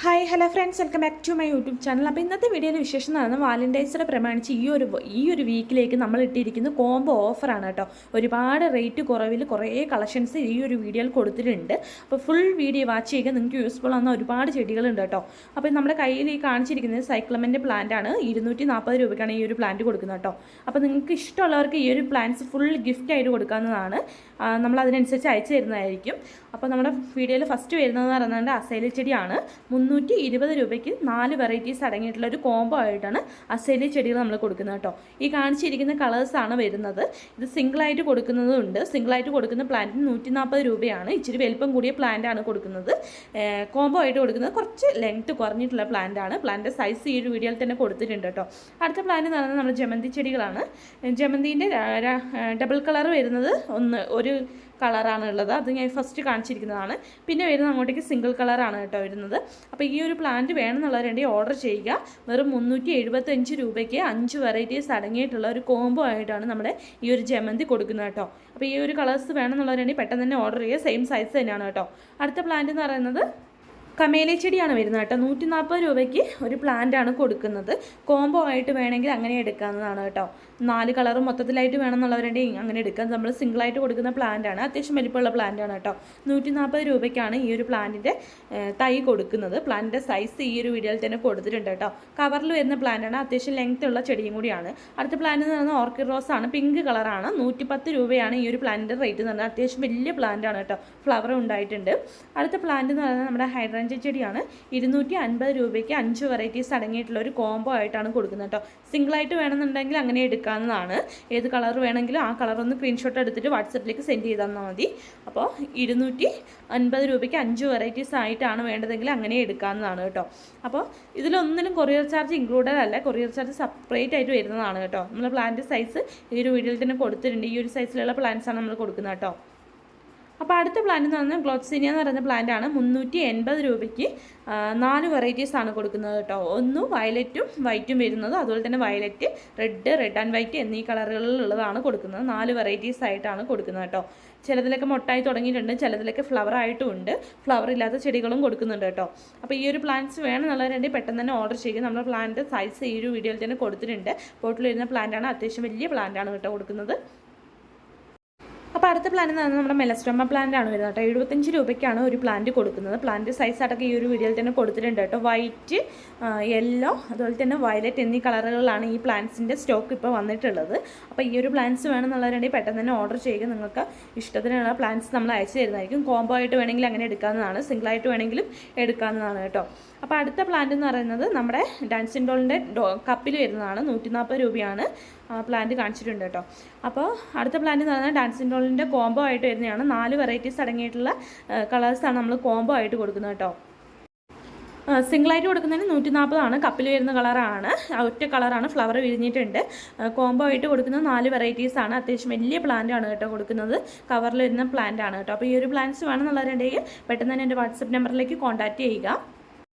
Hi hello friends, welcome back to my YouTube channel. അപ്പോൾ ഇന്നത്തെ വീഡിയോയിൽ വിശേഷം എന്ന് പറഞ്ഞാൽ വാലൻറ്റൈൻസ് ഡേ പ്രമാണിച്ച് ഈ ഒരു വീക്കിലേക്ക് നമ്മൾ ഇട്ടിരിക്കുന്ന കോംബോ ഓഫറാണ് കേട്ടോ. ഒരുപാട് റേറ്റ് കുറവിൽ കുറേ കളക്ഷൻസ് ഈ ഒരു വീഡിയോയിൽ കൊടുത്തിട്ടുണ്ട്. അപ്പോൾ ഫുൾ വീഡിയോ വാച്ച് ചെയ്യുക, നിങ്ങൾക്ക് യൂസ്ഫുൾ ആവുന്ന ഒരുപാട് ചെടികളുണ്ട് കേട്ടോ. അപ്പോൾ നമ്മുടെ കയ്യിൽ ഈ കാണിച്ചിരിക്കുന്നത് സൈക്ലമൻ്റെ പ്ലാന്റ് ആണ്. 240 രൂപയ്ക്കാണ് ഈ ഒരു പ്ലാന്റ് കൊടുക്കുന്നത് കേട്ടോ. അപ്പോൾ നിങ്ങൾക്ക് ഇഷ്ടമുള്ളവർക്ക് ഈ ഒരു പ്ലാന്റ്സ് ഫുൾ ഗിഫ്റ്റ് ആയിട്ട് കൊടുക്കാവുന്നതാണ്. നമ്മൾ അതിനനുസരിച്ച് അയച്ചു തരുന്നതായിരിക്കും. അപ്പോൾ നമ്മുടെ വീഡിയോയിൽ ഫസ്റ്റ് വരുന്നതെന്ന് പറയുന്നത് അസേലി ചെടിയാണ്. 320 രൂപയ്ക്ക് 4 വെറൈറ്റീസ് അടങ്ങിയിട്ടുള്ള ഒരു കോംബോ ആയിട്ടാണ് അസേലി ചെടികൾ നമ്മൾ കൊടുക്കുന്നത് കേട്ടോ. ഈ കാണിച്ചിരിക്കുന്ന കളേഴ്സാണ് വരുന്നത്. ഇത് സിംഗിളായിട്ട് കൊടുക്കുന്നതുണ്ട്. സിംഗിളായിട്ട് കൊടുക്കുന്ന പ്ലാന്റിന് 140 രൂപയാണ്. ഇച്ചിരി വലിപ്പം കൂടിയ പ്ലാന്റാണ് കൊടുക്കുന്നത്. കോംബോ ആയിട്ട് കൊടുക്കുന്നത് കുറച്ച് ലെങ്ത്ത് കുറഞ്ഞിട്ടുള്ള പ്ലാന്റാണ്. പ്ലാന്റിൻ്റെ സൈസ് ഈ ഒരു വീഡിയോയിൽ തന്നെ കൊടുത്തിട്ടുണ്ട് കേട്ടോ. അടുത്ത പ്ലാന്റ് എന്ന് പറയുന്നത് നമ്മുടെ ജമന്തി ചെടികളാണ്. ജമന്തിൻ്റെ ഡബിൾ കളർ വരുന്നത് ഒരു കളറാണ് ഉള്ളത്. അത് ഞാൻ ഫസ്റ്റ് കാണിച്ചിരിക്കുന്നതാണ്. പിന്നെ വരുന്നത് അങ്ങോട്ടേക്ക് സിംഗിൾ കളറാണ് കേട്ടോ വരുന്നത്. അപ്പോൾ ഈ ഒരു പ്ലാന്റ് വേണമെന്നുള്ളവരുണ്ടെങ്കിൽ ഓർഡർ ചെയ്യുക. വെറും 375 രൂപയ്ക്ക് 5 വെറൈറ്റീസ് അടങ്ങിയിട്ടുള്ള ഒരു കോംബോ ആയിട്ടാണ് നമ്മുടെ ഈ ഒരു ജമന്തി കൊടുക്കുന്നത് കേട്ടോ. അപ്പോൾ ഈ ഒരു കളേഴ്സ് വേണമെന്നുള്ളവരുണ്ടെങ്കിൽ പെട്ടെന്ന് തന്നെ ഓർഡർ ചെയ്യുക. സെയിം സൈസ് തന്നെയാണ് കേട്ടോ. അടുത്ത പ്ലാന്റ് എന്ന് പറയുന്നത് കമേലി ചെടിയാണ് വരുന്നത് കേട്ടോ. 140 രൂപയ്ക്ക് ഒരു പ്ലാന്റാണ് കൊടുക്കുന്നത്. കോംബോ ആയിട്ട് വേണമെങ്കിൽ അങ്ങനെ എടുക്കാവുന്നതാണ് കേട്ടോ. 4 കളറും മൊത്തത്തിലായിട്ട് വേണമെന്നുള്ളവരുണ്ടെങ്കിൽ അങ്ങനെ എടുക്കാം. നമ്മൾ സിംഗിളായിട്ട് കൊടുക്കുന്ന പ്ലാന്റാണ്. അത്യാവശ്യം വലിപ്പമുള്ള പ്ലാന്റാണ് കേട്ടോ. 140 രൂപയ്ക്കാണ് ഈ ഒരു പ്ലാന്റിൻ്റെ തൈ കൊടുക്കുന്നത്. പ്ലാന്റിൻ്റെ സൈസ് ഈ ഒരു വീഡിയോയിൽ തന്നെ കൊടുത്തിട്ടുണ്ട് കേട്ടോ. കവറിൽ വരുന്ന പ്ലാന്റാണ്. അത്യാവശ്യം ലെങ്ത് ഉള്ള ചെടിയും കൂടിയാണ്. അടുത്ത പ്ലാന്റ് എന്ന് പറയുന്നത് ഓർക്കിഡ് റോസ് ആണ്. പിങ്ക് കളറാണ്. 110 രൂപയാണ് ഈ ഒരു പ്ലാന്റിൻ്റെ റേറ്റ് എന്ന് പറഞ്ഞാൽ. അത്യാവശ്യം വലിയ പ്ലാന്റാണ് കേട്ടോ. ഫ്ലവർ ഉണ്ടായിട്ടുണ്ട്. അടുത്ത പ്ലാന്റ് എന്ന് പറയുന്നത് നമ്മുടെ ഹൈഡ്രഞ്ച ചെടിയാണ്. 250 രൂപയ്ക്ക് 5 വെറൈറ്റീസ് അടങ്ങിയിട്ടുള്ള ഒരു കോംബോ ആയിട്ടാണ് കൊടുക്കുന്നത് കേട്ടോ. സിംഗിളായിട്ട് വേണമെന്നുണ്ടെങ്കിൽ അങ്ങനെ എടുക്കാവുന്നതാണ്. ഏത് കളർ വേണമെങ്കിലും ആ കളർ ഒന്ന് സ്ക്രീൻഷോട്ട് എടുത്തിട്ട് വാട്സപ്പിലേക്ക് സെൻഡ് ചെയ്ത് തന്നാൽ മതി. അപ്പോൾ 250 രൂപയ്ക്ക് 5 വെറൈറ്റീസ് ആയിട്ടാണ് വേണ്ടതെങ്കിൽ അങ്ങനെ എടുക്കാവുന്നതാണ് കേട്ടോ. അപ്പോൾ ഇതിലൊന്നിലും കൊറിയർ ചാർജ് ഇൻക്ലൂഡഡ് അല്ല. കൊറിയർ ചാർജ് സെപ്പറേറ്റ് ആയിട്ട് വരുന്നതാണ് കേട്ടോ. നമ്മൾ പ്ലാന്റ് സൈസ് ഈ ഒരു വീഡിയോയിൽ തന്നെ കൊടുത്തിട്ടുണ്ട്. ഈ ഒരു സൈസിലുള്ള പ്ലാന്റ്സാണ് നമ്മൾ കൊടുക്കുന്നത് കേട്ടോ. അപ്പോൾ അടുത്ത പ്ലാന്റ് എന്ന് പറഞ്ഞാൽ ഗ്ലോത്സീനിയ എന്ന് പറയുന്ന പ്ലാന്റാണ്. 380 രൂപയ്ക്ക് 4 വെറൈറ്റീസ് ആണ് കൊടുക്കുന്നത് കേട്ടോ. ഒന്ന് വയലറ്റും വൈറ്റും വരുന്നത്, അതുപോലെ തന്നെ വയലറ്റ്, റെഡ് ആൻഡ് വൈറ്റ് എന്നീ കളറുകളിലുള്ളതാണ് കൊടുക്കുന്നത്. 4 വെറൈറ്റീസ് ആയിട്ടാണ് കൊടുക്കുന്നത് കേട്ടോ. ചിലതിലൊക്കെ മൊട്ടായി തുടങ്ങിയിട്ടുണ്ട്, ചിലതിലൊക്കെ ഫ്ലവർ ആയിട്ടും ഉണ്ട്. ഫ്ലവർ ഇല്ലാത്ത ചെടികളും കൊടുക്കുന്നുണ്ട് കേട്ടോ. അപ്പോൾ ഈ ഒരു പ്ലാന്റ്സ് വേണമെന്നുള്ളവരുണ്ടെങ്കിൽ പെട്ടെന്ന് തന്നെ ഓർഡർ ചെയ്യുക. നമ്മുടെ പ്ലാന്റ് സൈസ് ഈ ഒരു വീഡിയോയിൽ തന്നെ കൊടുത്തിട്ടുണ്ട്. പോട്ടിൽ വരുന്ന പ്ലാന്റാണ്. അത്യാവശ്യം വലിയ പ്ലാന്റാണ് കേട്ടോ കൊടുക്കുന്നത്. അപ്പോൾ അടുത്ത പ്ലാന്റ് എന്ന് പറഞ്ഞാൽ നമ്മുടെ മെലസ്ട്രോമ പ്ലാന്റ് ആണ് വരുന്നത് കേട്ടോ. 75 രൂപയ്ക്കാണ് ഒരു പ്ലാന്റ് കൊടുക്കുന്നത്. പ്ലാന്റ് സൈസ് അടക്കം ഈ ഒരു വീഡിയോയിൽ തന്നെ കൊടുത്തിട്ടുണ്ട് കേട്ടോ. വൈറ്റ്, യെല്ലോ, അതുപോലെ തന്നെ വയലറ്റ് എന്നീ കളറുകളിലാണ് ഈ പ്ലാന്റ്സിൻ്റെ സ്റ്റോക്ക് ഇപ്പോൾ വന്നിട്ടുള്ളത്. അപ്പോൾ ഈ ഒരു പ്ലാന്റ്സ് വേണമെന്നുള്ളവരുണ്ടെങ്കിൽ പെട്ടെന്ന് തന്നെ ഓർഡർ ചെയ്യുക. നിങ്ങൾക്ക് ഇഷ്ടത്തിനുള്ള പ്ലാന്റ്സ് നമ്മൾ അയച്ചു തരുന്നതായിരിക്കും. കോംബോ ആയിട്ട് വേണമെങ്കിൽ അങ്ങനെ എടുക്കാവുന്നതാണ്. സിംഗിളായിട്ട് വേണമെങ്കിലും എടുക്കാവുന്നതാണ് കേട്ടോ. അപ്പോൾ അടുത്ത പ്ലാന്റ് എന്ന് പറയുന്നത് നമ്മുടെ ഡാൻസിൻ ഡോളിൻ്റെ കപ്പിൽ വരുന്നതാണ്. 140 രൂപയാണ് പ്ലാന്റ് കാണിച്ചിട്ടുണ്ട് കേട്ടോ. അപ്പോൾ അടുത്ത പ്ലാന്റ് എന്ന് പറയുന്നത് ഡാൻസിൻ ഡോളിൻ്റെ കോംബോ ആയിട്ട് വരുന്നതാണ്. 4 വെറൈറ്റീസ് അടങ്ങിയിട്ടുള്ള കളേഴ്സാണ് നമ്മൾ കോംബോ ആയിട്ട് കൊടുക്കുന്നത് കേട്ടോ. സിംഗിളായിട്ട് കൊടുക്കുന്നതിന് 140 ആണ്. കപ്പിൽ വരുന്ന കളറാണ്. ഒറ്റ കളറാണ്. ഫ്ലവർ വിരിഞ്ഞിട്ടുണ്ട്. കോംബോ ആയിട്ട് കൊടുക്കുന്നത് 4 വെറൈറ്റീസ് ആണ്. അത്യാവശ്യം വലിയ പ്ലാന്റ് ആണ് കേട്ടോ കൊടുക്കുന്നത്. കവറിൽ വരുന്ന പ്ലാന്റ് ആണ് കേട്ടോ. അപ്പോൾ ഈ ഒരു പ്ലാന്റ്സ് വേണമെന്നുള്ളവരുണ്ടെങ്കിൽ പെട്ടെന്ന് തന്നെ എൻ്റെ വാട്സപ്പ് നമ്പറിലേക്ക് കോൺടാക്റ്റ് ചെയ്യുക.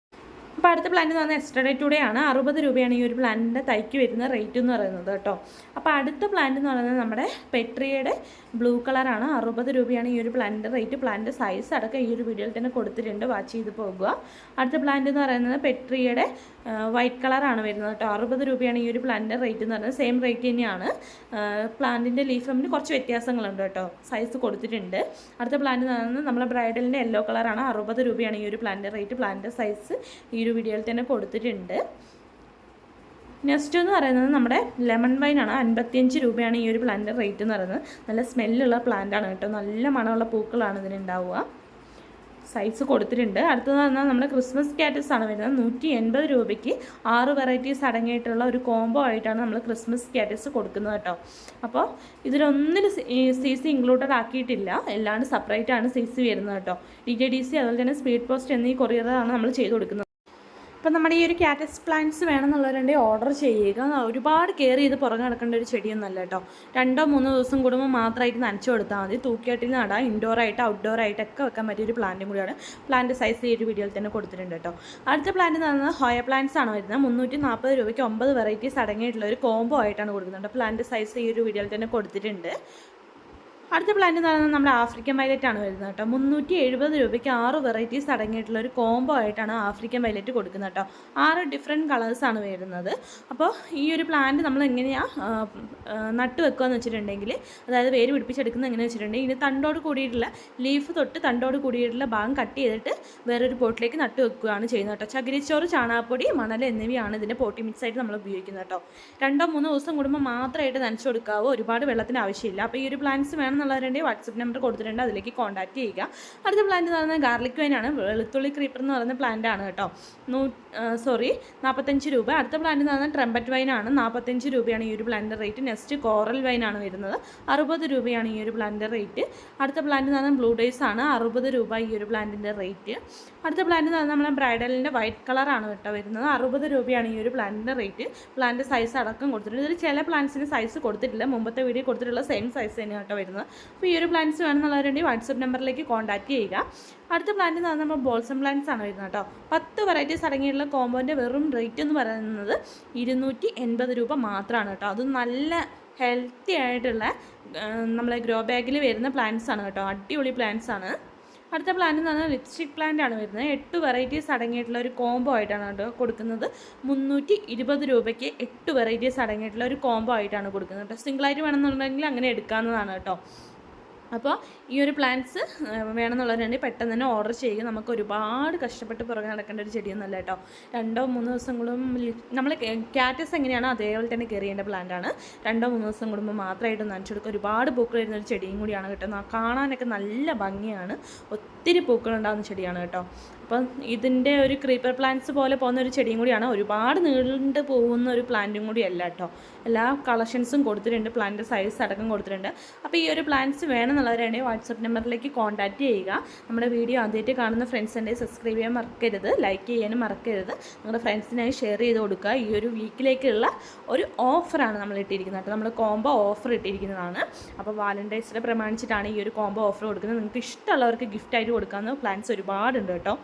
അപ്പോൾ അടുത്ത പ്ലാന്റ് എന്ന് പറഞ്ഞാൽ എക്സ്ട്രാഡേറ്റൂടെ ആണ്. 60 രൂപയാണ് ഈ ഒരു പ്ലാന്റിൻ്റെ തൈക്ക് വരുന്ന റേറ്റ് എന്ന് പറയുന്നത് കേട്ടോ. അപ്പോൾ അടുത്ത പ്ലാന്റ് എന്ന് പറയുന്നത് നമ്മുടെ പെട്രിയയുടെ ബ്ലൂ കളറാണ്. 60 രൂപയാണ് ഈ ഒരു പ്ലാന്റിൻ്റെ റേറ്റ്. പ്ലാന്റിൻ്റെ സൈസ് അടക്കം ഈ ഒരു വീഡിയോയിൽ തന്നെ കൊടുത്തിട്ടുണ്ട്. വാച്ച് ചെയ്ത് പോകുക. അടുത്ത പ്ലാന്റ് എന്ന് പറയുന്നത് പെട്രിയയുടെ വൈറ്റ് കളറാണ് വരുന്നത് കേട്ടോ. 60 രൂപയാണ് ഈ ഒരു പ്ലാന്റിൻ്റെ റേറ്റ് എന്ന് പറയുന്നത്. സെയിം റേറ്റ് തന്നെയാണ്. പ്ലാന്റിൻ്റെ ലീഫ് ഫെമ്മിന് കുറച്ച് വ്യത്യാസങ്ങളുണ്ട് കേട്ടോ. സൈസ് കൊടുത്തിട്ടുണ്ട്. അടുത്ത പ്ലാന്റ് എന്ന് പറയുന്നത് നമ്മുടെ ബ്രൈഡലിൻ്റെ യെല്ലോ കളറാണ്. 60 രൂപയാണ് ഈ ഒരു പ്ലാന്റിൻ്റെ റേറ്റ്. പ്ലാന്റിൻ്റെ സൈസ് ഈ ഒരു വീഡിയോയിൽ തന്നെ കൊടുത്തിട്ടുണ്ട്. നെക്സ്റ്റ് എന്ന് പറയുന്നത് നമ്മുടെ ലെമൺ വൈനാണ്. 55 രൂപയാണ് ഈ ഒരു പ്ലാന്റിൻ്റെ റേറ്റ് എന്ന് പറയുന്നത്. നല്ല സ്മെല്ലുള്ള പ്ലാന്റാണ് കേട്ടോ. നല്ല മണമുള്ള പൂക്കളാണ് ഇതിനുണ്ടാവുക. സൈസ് കൊടുത്തിട്ടുണ്ട്. അടുത്തത് പറഞ്ഞാൽ നമ്മുടെ ക്രിസ്മസ് കാറ്റസ് ആണ് വരുന്നത്. 180 രൂപയ്ക്ക് 6 വെറൈറ്റീസ് അടങ്ങിയിട്ടുള്ള ഒരു കോംബോ ആയിട്ടാണ് നമ്മൾ ക്രിസ്മസ് കാറ്റസ് കൊടുക്കുന്നത് കേട്ടോ. അപ്പോൾ ഇതിലൊന്നിൽ CC ഇൻക്ലൂഡഡ് ആക്കിയിട്ടില്ല. എല്ലാം സെപ്പറേറ്റ് ആണ് CC വരുന്നത് കേട്ടോ. DTDC അതുപോലെ തന്നെ സ്പീഡ് പോസ്റ്റ് എന്നീ കൊറിയറാണ് നമ്മൾ ചെയ്ത് കൊടുക്കുന്നത്. അപ്പോൾ നമ്മുടെ ഈ ഒരു കാറ്റസ് പ്ലാന്റ്സ് വേണമെന്നുള്ളവരുണ്ടെങ്കിൽ ഓർഡർ ചെയ്യുക. ഒരുപാട് കെയർ ചെയ്ത് പുറകെ നടക്കേണ്ട ഒരു ചെടിയൊന്നുമല്ല കേട്ടോ. 2-3 ദിവസം കൂടുമ്പോൾ മാത്രമായിട്ട് നനച്ചു കൊടുത്താൽ മതി. തൂക്കിയാട്ടിൽ നടാം. ഇൻഡോറായിട്ട് ഔട്ട്ഡോറായിട്ടൊക്കെ വെക്കാൻ പറ്റിയൊരു പ്ലാന്റും കൂടിയാണ്. പ്ലാന്റ് സൈസ് ഈ ഒരു വീഡിയോയിൽ തന്നെ കൊടുത്തിട്ടുണ്ട് കേട്ടോ. അടുത്ത പ്ലാന്റ് എന്ന് പറയുന്നത് ഹോയ പ്ലാന്റ്സ് ആണ് വരുന്നത്. 340 രൂപയ്ക്ക് 9 വെറൈറ്റീസ് അടങ്ങിയിട്ടുള്ള ഒരു കോംബോ ആയിട്ടാണ് കൊടുക്കുന്നത്. പ്ലാന്റ് സൈസ് ഈ ഒരു വീഡിയോയിൽ തന്നെ കൊടുത്തിട്ടുണ്ട്. അടുത്ത പ്ലാന്റ് എന്ന് പറയുന്നത് നമ്മുടെ ആഫ്രിക്കൻ വയലറ്റ് ആണ് വരുന്നത് കേട്ടോ. 370 രൂപയ്ക്ക് 6 വെറൈറ്റീസ് അടങ്ങിയിട്ടുള്ള ഒരു കോംബോ ആയിട്ടാണ് ആഫ്രിക്കൻ വയലറ്റ് കൊടുക്കുന്നത് കേട്ടോ. 6 ഡിഫറെൻറ്റ് കളേഴ്സാണ് വരുന്നത്. അപ്പോൾ ഈ ഒരു പ്ലാന്റ് നമ്മൾ എങ്ങനെയാണ് നട്ട് വെക്കുകയെന്ന് വെച്ചിട്ടുണ്ടെങ്കിൽ, അതായത് വേര് പിടിപ്പിച്ചെടുക്കുന്നത് എങ്ങനെയാണെന്ന് വെച്ചിട്ടുണ്ടെങ്കിൽ, ഇതിന് തണ്ടോട് കൂടിയിട്ടുള്ള ലീഫ് തൊട്ട് തണ്ടോട് കൂടിയിട്ടുള്ള ഭാഗം കട്ട് ചെയ്തിട്ട് വേറൊരു പോട്ടിലേക്ക് നട്ട് വെക്കുകയാണ് ചെയ്യുന്നത് കേട്ടോ. ചകിരിച്ചോറ്, ചാണകപ്പൊടി, മണൽ എന്നിവയാണ് ഇതിൻ്റെ പോട്ടി മിക്സ് ആയിട്ട് നമ്മൾ ഉപയോഗിക്കുന്നത് കേട്ടോ. 2-3 ദിവസം കൂടുമ്പോൾ മാത്രമായിട്ട് നനച്ചു കൊടുക്കാവോ, ഒരുപാട് വെള്ളത്തിന് ആവശ്യമില്ല. അപ്പോൾ ഈ ഒരു പ്ലാന്റ്സ് വേണമെന്നുള്ളവരുടെ വാട്സപ്പ് നമ്പർ കൊടുത്തിട്ടുണ്ട്, അതിലേക്ക് കോൺടാക്ട് ചെയ്യുക. അടുത്ത പ്ലാന്റ് എന്ന് പറയുന്നത് ഗാർലിക് വൈൻ ആണ്. വെളുത്തുള്ളി ക്രീപ്പർ എന്ന് പറയുന്ന പ്ലാന്റ് ആണ് കേട്ടോ. 45 രൂപ. അടുത്ത പ്ലാന്റ് എന്ന് പറയുന്നത് ട്രംപറ്റ് വൈൻ ആണ്. 45 രൂപയാണ് ഈ ഒരു പ്ലാന്റിൻ്റെ റേറ്റ്. നെക്സ്റ്റ് കോറൽ വൈൻ ആണ് വരുന്നത്. 60 രൂപയാണ് ഈ ഒരു പ്ലാന്റിൻ്റെ റേറ്റ്. അടുത്ത പ്ലാന്റ് എന്ന് പറയുന്നത് ബ്ലൂ ഡേയ്സ് ആണ്. 60 രൂപ ഈ ഒരു പ്ലാന്റിൻ്റെ റേറ്റ്. അടുത്ത പ്ലാന്റ് എന്ന് പറഞ്ഞാൽ നമ്മളെ ബ്രൈഡലിൻ്റെ വൈറ്റ് കളറാണ് കേട്ടോ വരുന്നത്. 60 രൂപയാണ് ഈ ഒരു പ്ലാന്റിൻ്റെ റേറ്റ്. പ്ലാന്റ് സൈസ് അടക്കം കൊടുത്തിട്ടുണ്ട്. ഇതിൽ ചില പ്ലാന്റ്സിന് സൈസ് കൊടുത്തിട്ടില്ല, മുമ്പത്തെ വീഡിയോ കൊടുത്തിട്ടുള്ള സെയിം സൈസ് തന്നെയാണ് കേട്ടോ വരുന്നത്. അപ്പോൾ ഈ ഒരു പ്ലാന്റ്സ് വേണമെന്നുള്ളവരുണ്ടെങ്കിൽ വാട്സപ്പ് നമ്പറിലേക്ക് കോൺടാക്ട് ചെയ്യുക. അടുത്ത പ്ലാന്റ് എന്ന് പറഞ്ഞാൽ നമ്മൾ ബോൾസം പ്ലാന്റ്സ് ആണ് വരുന്നത് കേട്ടോ. 10 വെറൈറ്റീസ് അടങ്ങിയിട്ടുള്ള കോമ്പോൻ്റെ വെറും റേറ്റ് എന്ന് പറയുന്നത് 280 രൂപ മാത്രമാണ് കേട്ടോ. അത് നല്ല ഹെൽത്തി ആയിട്ടുള്ള നമ്മളെ ഗ്രോ ബാഗിൽ വരുന്ന പ്ലാന്റ്സ് ആണ് കേട്ടോ. അടിപൊളി പ്ലാന്റ്സ് ആണ്. അടുത്ത പ്ലാന്റ് എന്ന് പറഞ്ഞാൽ ലിപ്സ്റ്റിക് പ്ലാന്റ് ആണ് വരുന്നത്. 8 വെറൈറ്റീസ് അടങ്ങിയിട്ടുള്ള ഒരു കോംബോ ആയിട്ടാണ് കേട്ടോ കൊടുക്കുന്നത്. 320 രൂപയ്ക്ക് 8 വെറൈറ്റീസ് അടങ്ങിയിട്ടുള്ള ഒരു കോംബോ ആയിട്ടാണ് കൊടുക്കുന്നത് കേട്ടോ. സിംഗിളായിട്ട് വേണമെന്നുണ്ടെങ്കിൽ അങ്ങനെ എടുക്കാവുന്നതാണ് കേട്ടോ. അപ്പോൾ ഈ ഒരു പ്ലാന്റ്സ് വേണമെന്നുള്ളവരുണ്ടെങ്കിൽ പെട്ടെന്ന് തന്നെ ഓർഡർ ചെയ്യുക. നമുക്ക് ഒരുപാട് കഷ്ടപ്പെട്ട് പുറകെ നടക്കേണ്ട ഒരു ചെടിയൊന്നുമല്ല കേട്ടോ. 2-3 ദിവസം കൂടുമ്പോൾ നമ്മൾ ക്യാറ്റസ് എങ്ങനെയാണോ അതേപോലെ തന്നെ കെയർ ചെയ്യേണ്ട പ്ലാന്റാണ്. 2-3 ദിവസം കൂടുമ്പോൾ മാത്രമായിട്ട് നനച്ചു കൊടുക്കുക. ഒരുപാട് പൂക്കൾ വരുന്ന ഒരു ചെടിയും കൂടിയാണ് കേട്ടോ. കാണാനൊക്കെ നല്ല ഭംഗിയാണ്. ഒത്തിരി പൂക്കളുണ്ടാകുന്ന ചെടിയാണ് കേട്ടോ. അപ്പം ഇതിൻ്റെ ഒരു ക്രീപ്പർ പ്ലാന്റ്സ് പോലെ പോകുന്ന ഒരു ചെടിയും കൂടിയാണ്. ഒരുപാട് നീണ്ട് പോകുന്ന ഒരു പ്ലാന്റും കൂടിയല്ല കേട്ടോ. എല്ലാ കളക്ഷൻസും കൊടുത്തിട്ടുണ്ട്, പ്ലാന്റ് സൈസ് അടക്കം കൊടുത്തിട്ടുണ്ട്. അപ്പോൾ ഈ ഒരു പ്ലാന്റ്സ് വേണമെന്നുള്ളവരാണെങ്കിൽ വാട്സപ്പ് നമ്പറിലേക്ക് കോൺടാക്ട് ചെയ്യുക. നമ്മുടെ വീഡിയോ ആദ്യമായിട്ട് കാണുന്ന ഫ്രണ്ട്സ് ഉണ്ടെങ്കിൽ സബ്സ്ക്രൈബ് ചെയ്യാൻ മറക്കരുത്, ലൈക്ക് ചെയ്യാനും മറക്കരുത്. നിങ്ങളുടെ ഫ്രണ്ട്സിനായി ഷെയർ ചെയ്ത് കൊടുക്കുക. ഈ ഒരു വീക്കിലേക്കുള്ള ഒരു ഓഫറാണ് നമ്മൾ ഇട്ടിരിക്കുന്നത് കേട്ടോ. നമ്മൾ കോംബോ ഓഫർ ഇട്ടിരിക്കുന്നതാണ്. അപ്പോൾ വാലന്റൈൻസ് ഡേ പ്രമാണിച്ചിട്ടാണ് ഈ ഒരു കോംബോ ഓഫർ കൊടുക്കുന്നത്. നിങ്ങൾക്ക് ഇഷ്ടമുള്ളവർക്ക് ഗിഫ്റ്റായിട്ട് കൊടുക്കാവുന്ന പ്ലാന്റ്സ് ഒരുപാടുണ്ട് കേട്ടോ.